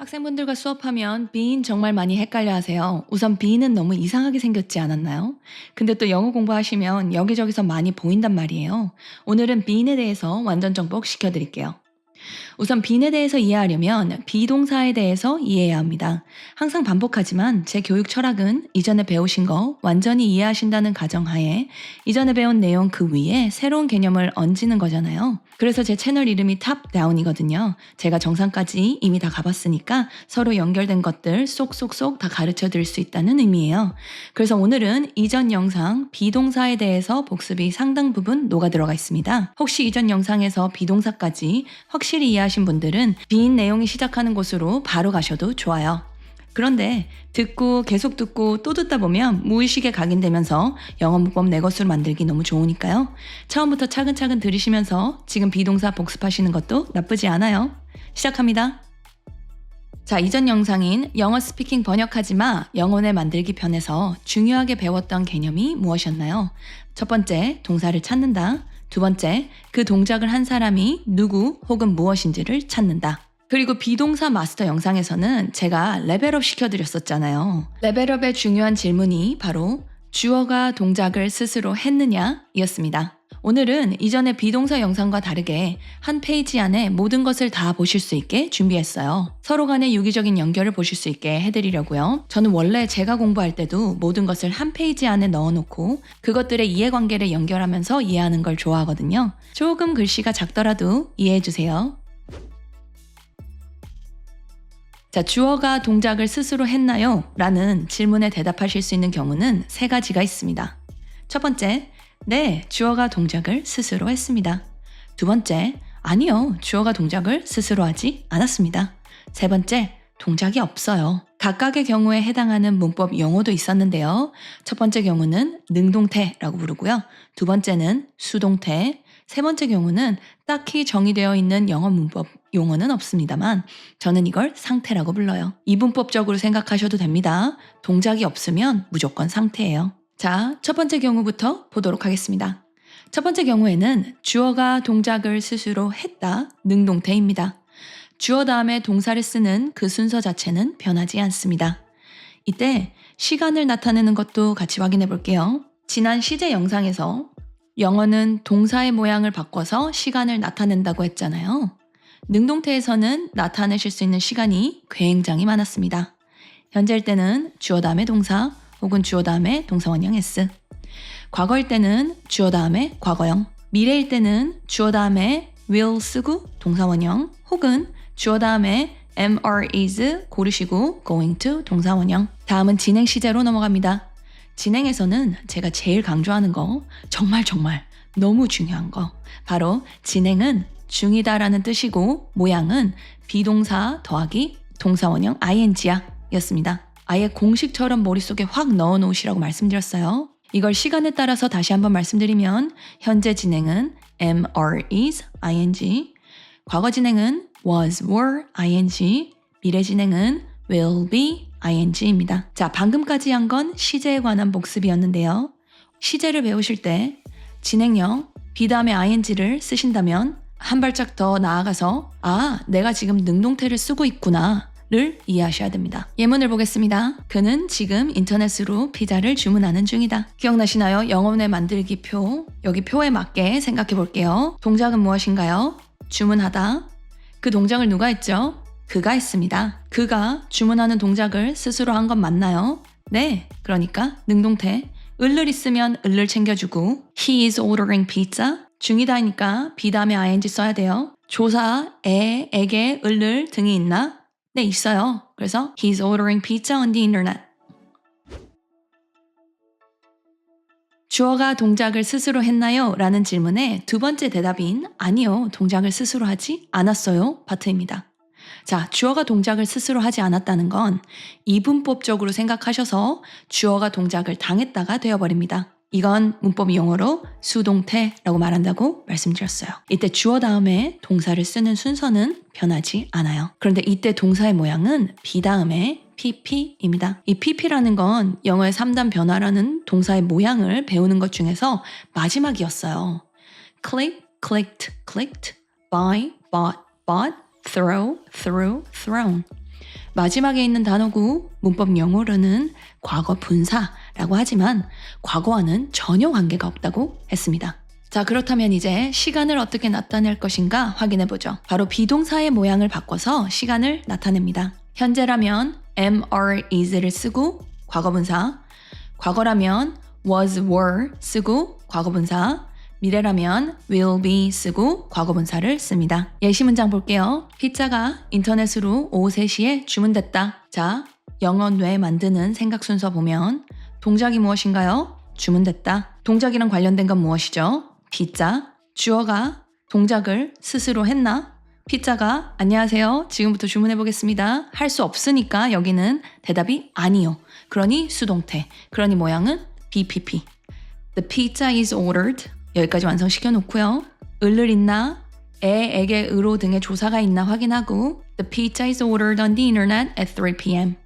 학생분들과 수업하면 be인 정말 많이 헷갈려 하세요. 우선 be는 너무 이상하게 생겼지 않았나요? 근데 또 영어 공부하시면 여기저기서 많이 보인단 말이에요. 오늘은 be인에 대해서 완전 정복 시켜드릴게요. 우선 be인에 대해서 이해하려면 비동사에 대해서 이해해야 합니다. 항상 반복하지만 제 교육 철학은 이전에 배우신 거 완전히 이해하신다는 가정하에 이전에 배운 내용 그 위에 새로운 개념을 얹는 거잖아요. 그래서 제 채널 이름이 탑다운이거든요. 제가 정상까지 이미 다 가봤으니까 서로 연결된 것들 쏙쏙쏙 다 가르쳐 드릴 수 있다는 의미예요. 그래서 오늘은 이전 영상 비동사에 대해서 복습이 상당 부분 녹아 들어가 있습니다. 혹시 이전 영상에서 비동사까지 확실히 이해하신 분들은 빈 내용이 시작하는 곳으로 바로 가셔도 좋아요. 그런데 계속 듣고 또 듣다 보면 무의식에 각인되면서 영어 문법 내 것으로 만들기 너무 좋으니까요. 처음부터 차근차근 들으시면서 지금 비동사 복습하시는 것도 나쁘지 않아요. 시작합니다. 자, 이전 영상인 영어 스피킹 번역하지 마 영혼의 만들기 편에서 중요하게 배웠던 개념이 무엇이었나요? 첫 번째, 동사를 찾는다. 두 번째, 그 동작을 한 사람이 누구 혹은 무엇인지를 찾는다. 그리고 비동사 마스터 영상에서는 제가 레벨업 시켜드렸었잖아요. 레벨업의 중요한 질문이 바로 주어가 동작을 스스로 했느냐 이었습니다. 오늘은 이전의 비동사 영상과 다르게 한 페이지 안에 모든 것을 다 보실 수 있게 준비했어요. 서로 간의 유기적인 연결을 보실 수 있게 해드리려고요. 저는 원래 제가 공부할 때도 모든 것을 한 페이지 안에 넣어놓고 그것들의 이해관계를 연결하면서 이해하는 걸 좋아하거든요. 조금 글씨가 작더라도 이해해주세요. 자, 주어가 동작을 스스로 했나요? 라는 질문에 대답하실 수 있는 경우는 세 가지가 있습니다. 첫 번째, 네, 주어가 동작을 스스로 했습니다. 두 번째, 아니요, 주어가 동작을 스스로 하지 않았습니다. 세 번째, 동작이 없어요. 각각의 경우에 해당하는 문법 용어도 있었는데요. 첫 번째 경우는 능동태라고 부르고요. 두 번째는 수동태, 세 번째 경우는 딱히 정의되어 있는 영어 문법 용어는 없습니다만 저는 이걸 상태라고 불러요. 이분법적으로 생각하셔도 됩니다. 동작이 없으면 무조건 상태예요. 자, 첫 번째 경우부터 보도록 하겠습니다. 첫 번째 경우에는 주어가 동작을 스스로 했다, 능동태입니다. 주어 다음에 동사를 쓰는 그 순서 자체는 변하지 않습니다. 이때 시간을 나타내는 것도 같이 확인해 볼게요. 지난 시제 영상에서 영어는 동사의 모양을 바꿔서 시간을 나타낸다고 했잖아요. 능동태에서는 나타내실 수 있는 시간이 굉장히 많았습니다. 현재일 때는 주어 다음에 동사 혹은 주어 다음에 동사원형 S. 과거일 때는 주어 다음에 과거형. 미래일 때는 주어 다음에 will 쓰고 동사원형 혹은 주어 다음에 is 고르시고 going to 동사원형. 다음은 진행 시제로 넘어갑니다. 진행에서는 제가 제일 강조하는 거 정말 너무 중요한 거 바로 진행은 중이다라는 뜻이고 모양은 비동사 더하기 동사원형 ing야 였습니다. 아예 공식처럼 머릿속에 확 넣어 놓으시라고 말씀드렸어요. 이걸 시간에 따라서 다시 한번 말씀드리면 현재 진행은 is ing, 과거 진행은 was were ing, 미래 진행은 will be ing입니다. 자, 방금까지 한 건 시제에 관한 복습이었는데요. 시제를 배우실 때 진행형 be 다음에 ing를 쓰신다면 한 발짝 더 나아가서 내가 지금 능동태를 쓰고 있구나 를 이해하셔야 됩니다. 예문을 보겠습니다. 그는 지금 인터넷으로 피자를 주문하는 중이다. 기억나시나요? 영어문의 만들기 표. 여기 표에 맞게 생각해 볼게요. 동작은 무엇인가요? 주문하다. 그 동작을 누가 했죠? 그가 했습니다. 그가 주문하는 동작을 스스로 한 건 맞나요? 네, 그러니까 능동태. 을을 있으면 을을 챙겨주고 He is ordering pizza. 중이다니까 be 다음에 ing 써야 돼요. 조사에게 을을 등이 있나? 네, 있어요. 그래서 He's ordering pizza on the internet. 주어가 동작을 스스로 했나요? 라는 질문에 두 번째 대답인 아니요, 동작을 스스로 하지 않았어요. 파트입니다. 자, 주어가 동작을 스스로 하지 않았다는 건 이분법적으로 생각하셔서 주어가 동작을 당했다가 되어버립니다. 이건 문법 용어로 수동태라고 말한다고 말씀드렸어요. 이때 주어 다음에 동사를 쓰는 순서는 변하지 않아요. 그런데 이때 동사의 모양은 be 다음에 pp입니다. 이 pp라는 건 영어의 3단 변화라는 동사의 모양을 배우는 것 중에서 마지막이었어요. click, clicked, clicked, buy, bought, bought, throw, threw, thrown. 마지막에 있는 단어고 문법 용어로는 과거 분사라고 하지만 과거와는 전혀 관계가 없다고 했습니다. 자, 그렇다면 이제 시간을 어떻게 나타낼 것인가 확인해보죠. 바로 비동사의 모양을 바꿔서 시간을 나타냅니다. 현재라면 am, are, is를 쓰고 과거분사, 과거라면 was, were 쓰고 과거분사, 미래라면 will be 쓰고 과거분사를 씁니다. 예시 문장 볼게요. 피자가 인터넷으로 오후 3시에 주문됐다. 자, 영어 뇌 만드는 생각 순서 보면 동작이 무엇인가요? 주문됐다. 동작이랑 관련된 건 무엇이죠? 피자. 주어가 동작을 스스로 했나? 피자가 안녕하세요. 지금부터 주문해 보겠습니다. 할 수 없으니까 여기는 대답이 아니요. 그러니 수동태. 그러니 모양은 BPP. The pizza is ordered. 여기까지 완성시켜 놓고요. 을을 있나? 에게 으로 등의 조사가 있나 확인하고 The pizza is ordered on the internet at 3 p.m.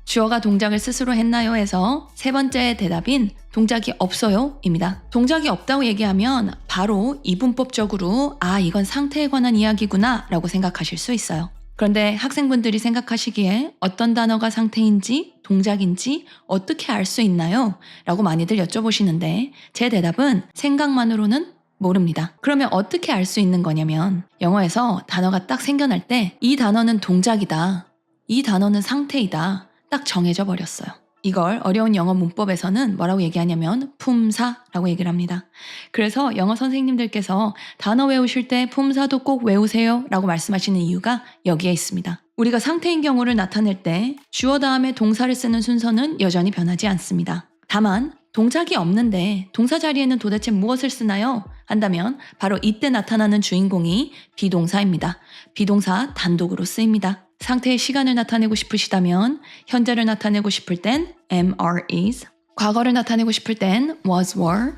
주어가 동작을 스스로 했나요? 에서 세 번째 대답인 동작이 없어요 입니다. 동작이 없다고 얘기하면 바로 이분법적으로 이건 상태에 관한 이야기구나 라고 생각하실 수 있어요. 그런데 학생분들이 생각하시기에 어떤 단어가 상태인지 동작인지 어떻게 알 수 있나요? 라고 많이들 여쭤보시는데 제 대답은 생각만으로는 모릅니다. 그러면 어떻게 알 수 있는 거냐면 영어에서 단어가 딱 생겨날 때 이 단어는 동작이다. 이 단어는 상태이다. 딱 정해져 버렸어요. 이걸 어려운 영어 문법에서는 뭐라고 얘기하냐면 품사라고 얘기를 합니다. 그래서 영어 선생님들께서 단어 외우실 때 품사도 꼭 외우세요 라고 말씀하시는 이유가 여기에 있습니다. 우리가 상태인 경우를 나타낼 때 주어 다음에 동사를 쓰는 순서는 여전히 변하지 않습니다. 다만 동작이 없는데 동사 자리에는 도대체 무엇을 쓰나요? 한다면 바로 이때 나타나는 주인공이 비동사입니다. 비동사 단독으로 쓰입니다. 상태의 시간을 나타내고 싶으시다면 현재를 나타내고 싶을 땐 am, are, is, 과거를 나타내고 싶을 땐 was, were,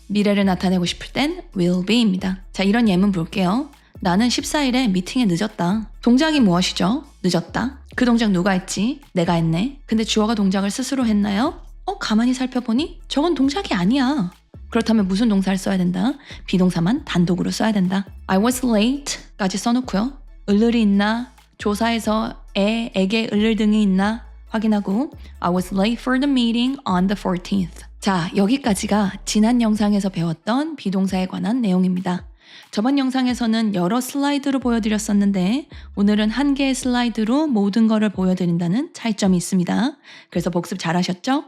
미래를 나타내고 싶을 땐 will be입니다. 자, 이런 예문 볼게요. 나는 14일에 미팅에 늦었다. 동작이 무엇이죠? 늦었다. 그 동작 누가 했지? 내가 했네. 근데 주어가 동작을 스스로 했나요? 가만히 살펴보니 저건 동작이 아니야. 그렇다면 무슨 동사를 써야 된다? 비동사만 단독으로 써야 된다. I was late 까지 써놓고요. 을을이 있나? 조사에서 에게 을을 등이 있나? 확인하고 I was late for the meeting on the 14th. 자, 여기까지가 지난 영상에서 배웠던 비동사에 관한 내용입니다. 저번 영상에서는 여러 슬라이드로 보여드렸었는데 오늘은 한 개의 슬라이드로 모든 것을 보여드린다는 차이점이 있습니다. 그래서 복습 잘하셨죠?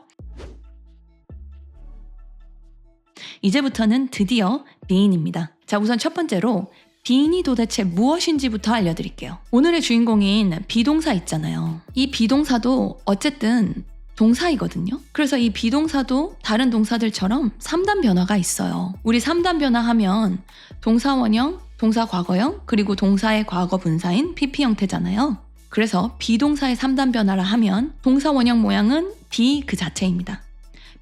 이제부터는 드디어 being입니다. 자, 우선 첫 번째로 being이 도대체 무엇인지부터 알려드릴게요. 오늘의 주인공인 비동사 있잖아요. 이 비동사도 어쨌든 동사이거든요. 그래서 이 비동사도 다른 동사들처럼 3단 변화가 있어요. 우리 3단 변화 하면 동사 원형, 동사 과거형, 그리고 동사의 과거 분사인 PP 형태잖아요. 그래서 비동사의 3단 변화라 하면 동사 원형 모양은 be 그 자체입니다.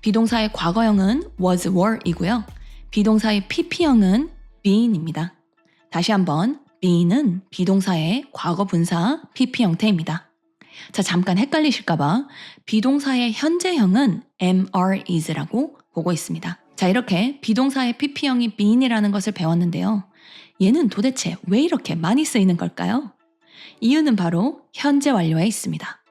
비동사의 과거형은 was, were 이고요. 비동사의 PP형은 being입니다. 다시 한번 being은 비동사의 과거 분사 PP 형태입니다. 자, 잠깐 헷갈리실까봐 비동사의 현재형은 am, are, is라고 보고 있습니다. 자, 이렇게 비동사의 PP형이 being이라는 것을 배웠는데요. 얘는 도대체 왜 이렇게 많이 쓰이는 걸까요? 이유는 바로 현재 완료에 있습니다.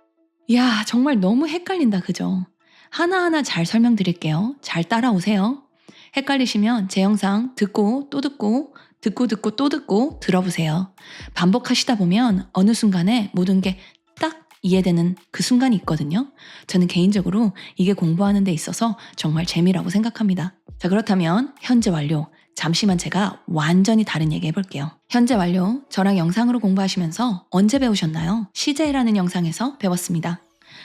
이야, 정말 너무 헷갈린다, 그죠? 하나하나 잘 설명드릴게요. 잘 따라오세요. 헷갈리시면 제 영상 듣고 또 듣고 또 듣고 들어보세요. 반복하시다 보면 어느 순간에 모든 게 딱 이해되는 그 순간이 있거든요. 저는 개인적으로 이게 공부하는 데 있어서 정말 재미라고 생각합니다. 자, 그렇다면 현재 완료. 잠시만 제가 완전히 다른 얘기 해볼게요. 현재 완료, 저랑 영상으로 공부하시면서 언제 배우셨나요? CJ라는 영상에서 배웠습니다.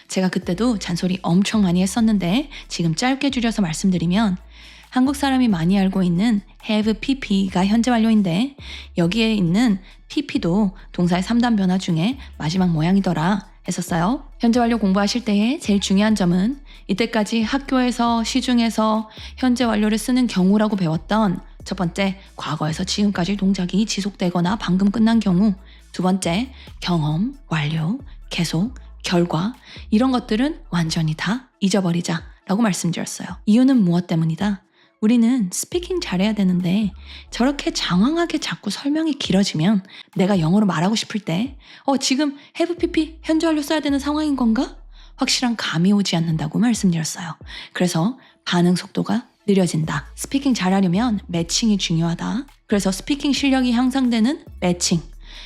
제가 그때도 잔소리 엄청 많이 했었는데 지금 짧게 줄여서 말씀드리면 한국 사람이 많이 알고 있는 have pp가 현재 완료인데 여기에 있는 pp도 동사의 3단 변화 중에 마지막 모양이더라 했었어요. 현재 완료 공부하실 때의 제일 중요한 점은 이때까지 학교에서 시중에서 현재 완료를 쓰는 경우라고 배웠던 첫 번째, 과거에서 지금까지 동작이 지속되거나 방금 끝난 경우. 두 번째, 경험, 완료, 계속, 결과 이런 것들은 완전히 다 잊어버리자 라고 말씀드렸어요. 이유는 무엇 때문이다? 우리는 스피킹 잘해야 되는데 저렇게 장황하게 자꾸 설명이 길어지면 내가 영어로 말하고 싶을 때 지금 have pp 현재 완료 써야 되는 상황인 건가? 확실한 감이 오지 않는다고 말씀드렸어요. 그래서 반응 속도가 느려진다. 스피킹 잘하려면 매칭이 중요하다. 그래서 스피킹 실력이 향상되는 매칭.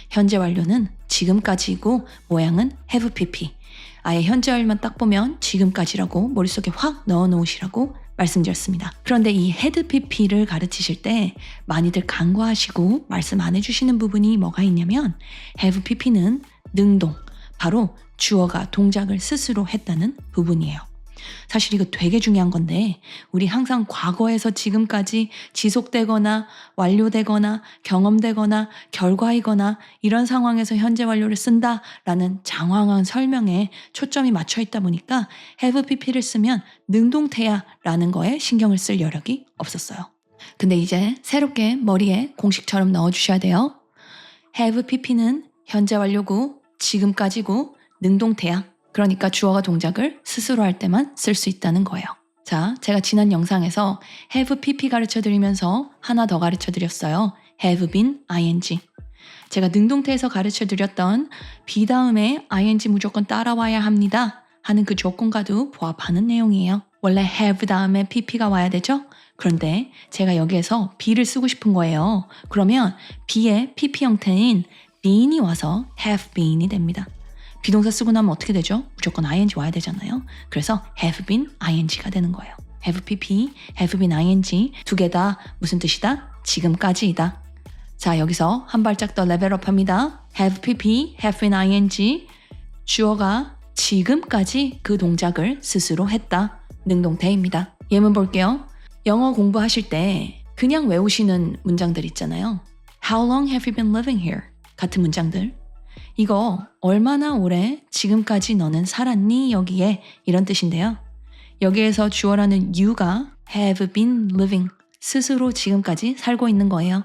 현재 완료는 지금까지이고 모양은 have pp. 아예 현재 완료만 딱 보면 지금까지라고 머릿속에 확 넣어놓으시라고 말씀드렸습니다. 그런데 이 had pp를 가르치실 때 많이들 간과하시고 말씀 안 해주시는 부분이 뭐가 있냐면 have pp는 능동, 바로 주어가 동작을 스스로 했다는 부분이에요. 사실 이거 되게 중요한 건데 우리 항상 과거에서 지금까지 지속되거나 완료되거나 경험되거나 결과이거나 이런 상황에서 현재 완료를 쓴다라는 장황한 설명에 초점이 맞춰 있다 보니까 have pp를 쓰면 능동태야라는 거에 신경을 쓸 여력이 없었어요. 근데 이제 새롭게 머리에 공식처럼 넣어주셔야 돼요. have pp는 현재 완료고 지금까지고 능동태야. 그러니까 주어가 동작을 스스로 할 때만 쓸 수 있다는 거예요. 자, 제가 지난 영상에서 have pp 가르쳐드리면서 하나 더 가르쳐드렸어요. have been ing. 제가 능동태에서 가르쳐드렸던 be 다음에 ing 무조건 따라와야 합니다 하는 그 조건과도 부합하는 내용이에요. 원래 have 다음에 pp가 와야 되죠? 그런데 제가 여기에서 be를 쓰고 싶은 거예요. 그러면 be의 pp 형태인 been이 와서 have been이 됩니다. 비동사 쓰고 나면 어떻게 되죠? 무조건 ing 와야 되잖아요. 그래서 have been ing가 되는 거예요. have pp, have been ing 두 개 다 무슨 뜻이다? 지금까지이다. 자, 여기서 한 발짝 더 레벨업 합니다. have pp, have been ing 주어가 지금까지 그 동작을 스스로 했다. 능동태입니다. 예문 볼게요. 영어 공부하실 때 그냥 외우시는 문장들 있잖아요. How long have you been living here? 같은 문장들. 이거 얼마나 오래 지금까지 너는 살았니? 여기에 이런 뜻인데요. 여기에서 주어라는 you가 have been living, 스스로 지금까지 살고 있는 거예요.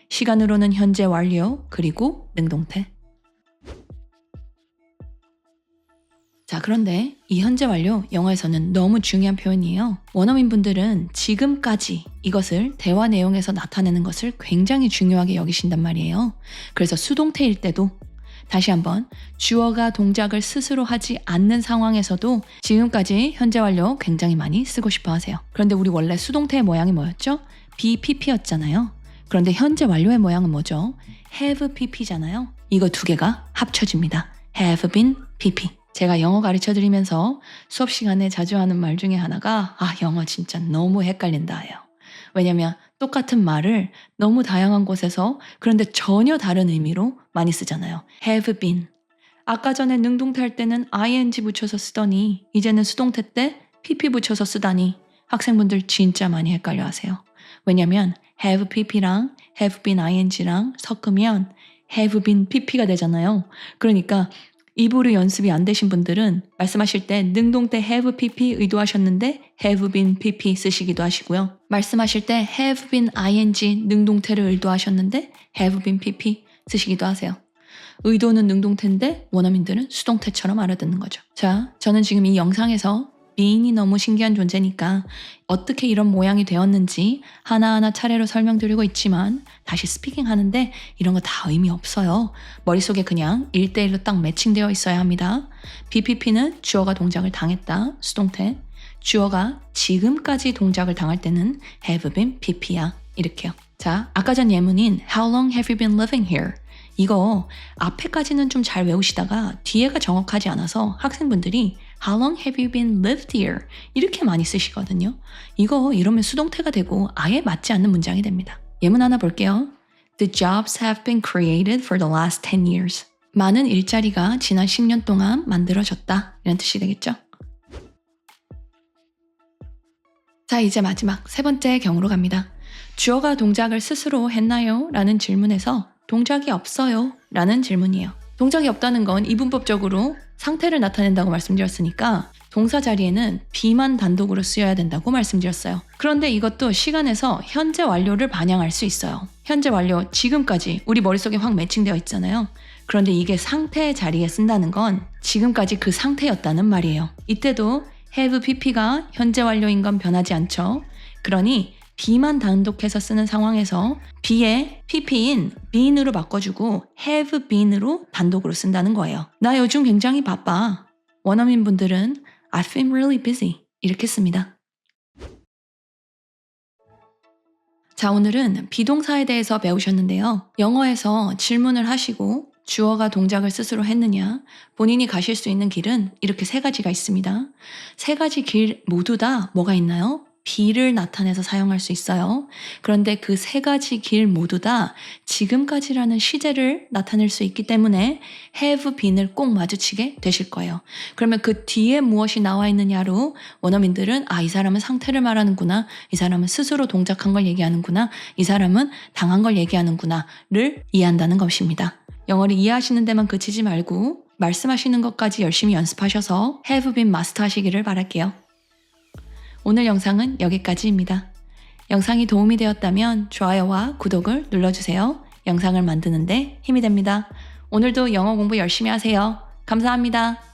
시간으로는 현재 완료, 그리고 능동태. 자, 그런데 이 현재 완료 영어에서는 너무 중요한 표현이에요. 원어민분들은 지금까지 이것을 대화 내용에서 나타내는 것을 굉장히 중요하게 여기신단 말이에요. 그래서 수동태일 때도 다시 한번 주어가 동작을 스스로 하지 않는 상황에서도 지금까지 현재 완료 굉장히 많이 쓰고 싶어 하세요. 그런데 우리 원래 수동태의 모양이 뭐였죠? be pp였잖아요. 그런데 현재 완료의 모양은 뭐죠? have pp잖아요. 이거 두 개가 합쳐집니다. have been pp. 제가 영어 가르쳐드리면서 수업 시간에 자주 하는 말 중에 하나가 영어 진짜 너무 헷갈린다예요. 왜냐면 똑같은 말을 너무 다양한 곳에서 그런데 전혀 다른 의미로 많이 쓰잖아요. have been. 아까 전에 능동태 할 때는 ing 붙여서 쓰더니 이제는 수동태 때 pp 붙여서 쓰다니 학생분들 진짜 많이 헷갈려 하세요. 왜냐면 have pp랑 have been ing랑 섞으면 have been pp가 되잖아요. 그러니까 입으로 연습이 안 되신 분들은 말씀하실 때 능동태 have pp 의도하셨는데 have been pp 쓰시기도 하시고요. 말씀하실 때 have been ing 능동태를 의도하셨는데 have been pp 쓰시기도 하세요. 의도는 능동태인데 원어민들은 수동태처럼 알아듣는 거죠. 자, 저는 지금 이 영상에서 been이 너무 신기한 존재니까 어떻게 이런 모양이 되었는지 하나하나 차례로 설명드리고 있지만 다시 스피킹 하는데 이런 거 다 의미 없어요. 머릿속에 그냥 1대1로 딱 매칭되어 있어야 합니다. BPP는 주어가 동작을 당했다. 수동태. 주어가 지금까지 동작을 당할 때는 have been pp야. 이렇게요. 자, 아까 전 예문인 How long have you been living here? 이거 앞에까지는 좀 잘 외우시다가 뒤에가 정확하지 않아서 학생분들이 How long have you been lived here? 이렇게 많이 쓰시거든요. 이거 이러면 수동태가 되고 아예 맞지 않는 문장이 됩니다. 예문 하나 볼게요. The jobs have been created for the last 10 years. 많은 일자리가 지난 10년 동안 만들어졌다. 이런 뜻이 되겠죠. 자, 이제 마지막 세 번째 경우로 갑니다. 주어가 동작을 스스로 했나요? 라는 질문에서 동작이 없어요 라는 질문이에요. 동작이 없다는 건 이분법적으로 상태를 나타낸다고 말씀드렸으니까 동사 자리에는 be만 단독으로 쓰여야 된다고 말씀드렸어요. 그런데 이것도 시간에서 현재 완료를 반영할 수 있어요. 현재 완료 지금까지 우리 머릿속에 확 매칭되어 있잖아요. 그런데 이게 상태 자리에 쓴다는 건 지금까지 그 상태였다는 말이에요. 이때도 have pp가 현재 완료인 건 변하지 않죠. 그러니 be만 단독해서 쓰는 상황에서 be의 pp인 been으로 바꿔주고 have been으로 단독으로 쓴다는 거예요. 나 요즘 굉장히 바빠. 원어민 분들은 I've been really busy 이렇게 씁니다. 자, 오늘은 비동사에 대해서 배우셨는데요. 영어에서 질문을 하시고 주어가 동작을 스스로 했느냐, 본인이 가실 수 있는 길은 이렇게 세 가지가 있습니다. 세 가지 길 모두 다 뭐가 있나요? be를 나타내서 사용할 수 있어요. 그런데 그 세 가지 길 모두 다 지금까지라는 시제를 나타낼 수 있기 때문에 have been을 꼭 마주치게 되실 거예요. 그러면 그 뒤에 무엇이 나와 있느냐로 원어민들은 이 사람은 상태를 말하는구나, 이 사람은 스스로 동작한 걸 얘기하는구나, 이 사람은 당한 걸 얘기하는구나를 이해한다는 것입니다. 영어를 이해하시는 데만 그치지 말고 말씀하시는 것까지 열심히 연습하셔서 have been 마스터 하시기를 바랄게요. 오늘 영상은 여기까지입니다. 영상이 도움이 되었다면 좋아요와 구독을 눌러주세요. 영상을 만드는데 힘이 됩니다. 오늘도 영어 공부 열심히 하세요. 감사합니다.